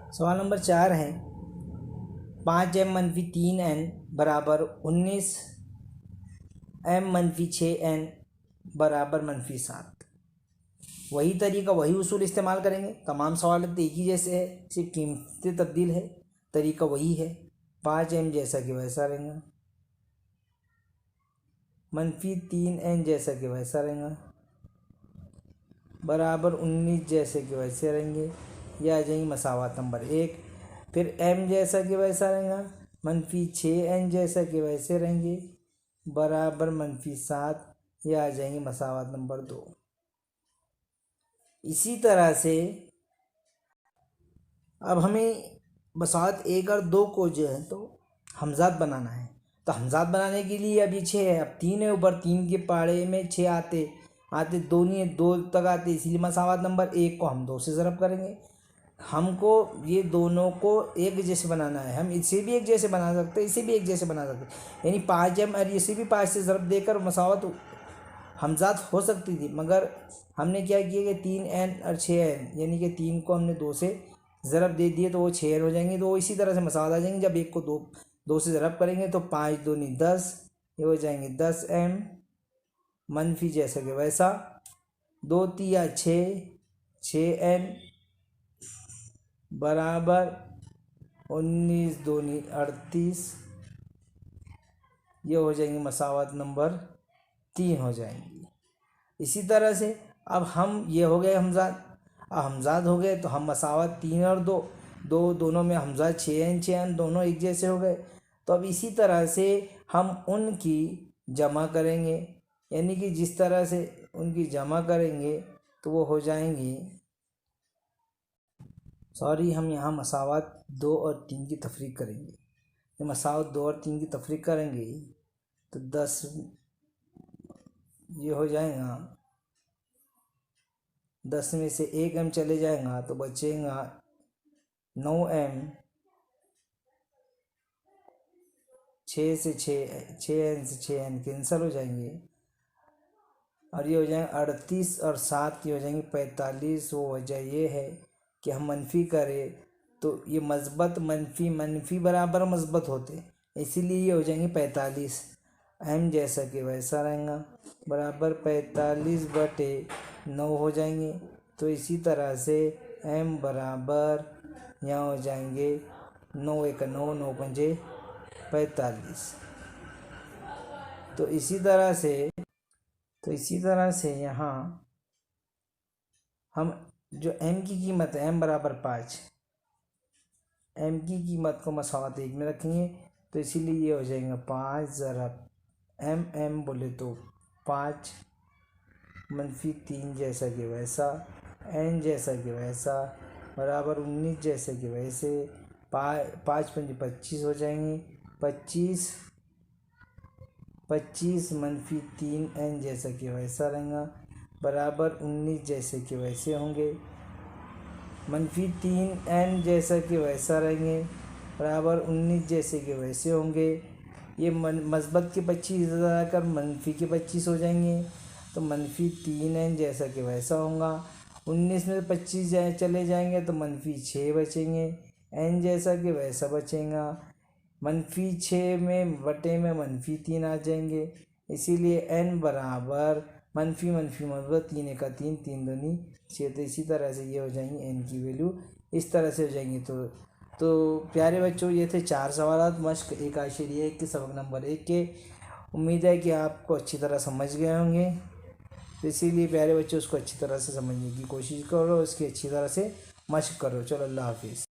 सवाल नंबर 4 है 5m-3n बराबर 19m-6n बराबर -7। वही तरीका वही उसूल इस्तेमाल करेंगे। तमाम सवाल एक ही जैसे है, सिर्फ कीमतें तब्दील है, तरीका वही है। 5m जैसा कि वैसा रहेगा, -3n जैसा कि वैसा रहेगा, बराबर 19 जैसे कि वैसे रहेंगे। यह आ जाएंगी मसावात नंबर 1। फिर m जैसा कि वैसा रहेगा, -6n जैसा कि वैसे रहेंगे, बराबर -7। यह आ जाएंगी मसावात नंबर 2। इसी तरह से अब हमें मसावात 1 और 2 को जो है तो हमजात बनाना है। तो हमजात बनाने के लिए अभी 6 है, अब 3 है ऊपर, 3 के पाड़े में 6 आते आते 2 नहीं है, 2 तक आते, इसीलिए मसावात नंबर 1 को हम 2 से ज़रब करेंगे। हमको ये दोनों को एक जैसे बनाना है। हम इसे भी एक जैसे बना सकते हैं, इसे भी एक जैसे बना सकते हैं, यानी 5m और इसे भी 5 से ज़रब देकर मसावत हमजात हो सकती थी, मगर हमने क्या किया कि 3n और 6n यानी कि 3 को हमने 2 से ज़रब दे दिए तो वो 6n हो जाएंगे। तो वो इसी तरह से मसावत आ जाएंगे। जब एक को 2 से ज़रब करेंगे तो 5 दूनी 10, ये हो जाएंगे 10m मनफी जैसा कि वैसा, 2 तिया 6n बराबर 19 दूनी 38। ये हो जाएंगे मसावत नंबर 3 हो जाएंगी। इसी तरह से अब हम ये हो गए हमजाद। अब हमजाद हो गए तो हम मसावत 3 और 2 दोनों में हमजाद 6n दोनों एक जैसे हो गए। तो अब इसी तरह से हम उनकी जमा करेंगे, यानी कि जिस तरह से उनकी जमा करेंगे तो वो हो जाएंगी, हम यहाँ मसावत 2 और 3 की तफरीक करेंगे। तो मसावत 2 और 3 की तफरीक करेंगे तो 10 ये हो जाएगा, 10 में से 1m चले जाएगा तो बचेगा 9m, 6 से 6n से 6n कैंसिल हो जाएंगे और ये हो जाएंगे 38 और 7 ये हो जाएंगे 45। वो वजह ये है कि हम मनफी करें तो ये मस्बत मनफी बराबर मस्बत होते, इसीलिए ये हो जाएंगे 45। m जैसा कि वैसा रहेगा, बराबर 45/9 हो जाएंगे। तो इसी तरह से m बराबर यहाँ हो जाएंगे 9 1 9 9 5 45। तो इसी तरह से यहाँ हम जो m की कीमत है m बराबर 5, m की कीमत को मसावत 1 में रखेंगे तो इसीलिए ये हो जाएगा 5 ज़रब m बोले तो 5 -3 जैसा कि वैसा, n जैसा कि वैसा, बराबर 19 जैसे कि वैसे, 5 5 25 हो जाएंगे, 25 -3n जैसा कि वैसा रहेगा, बराबर 19 जैसे कि वैसे होंगे, -3n जैसा कि वैसा रहेंगे, बराबर 19 जैसे कि वैसे होंगे। ये मस्बत के 25 कर मनफी के 25 हो जाएंगे तो -3n जैसा कि वैसा होगा। 19 में 25 चले जाएंगे तो -6 बचेंगे, n जैसा कि वैसा बचेगा, -6 में बटे में -3 आ जाएंगे, इसीलिए n बराबर मनफी मस्बत 3 का 3 3 दूनी 6। तो इसी तरह से ये हो जाएंगी n की वैल्यू इस तरह से हो जाएंगी। तो प्यारे बच्चों, ये थे 4 सवाल मश्क 1.1 के सबक नंबर 1 के। उम्मीद है कि आपको अच्छी तरह समझ गए होंगे। तो इसीलिए प्यारे बच्चों उसको अच्छी तरह से समझने की कोशिश करो, उसकी अच्छी तरह से मश्क करो। चलो, अल्लाह हाफिज़।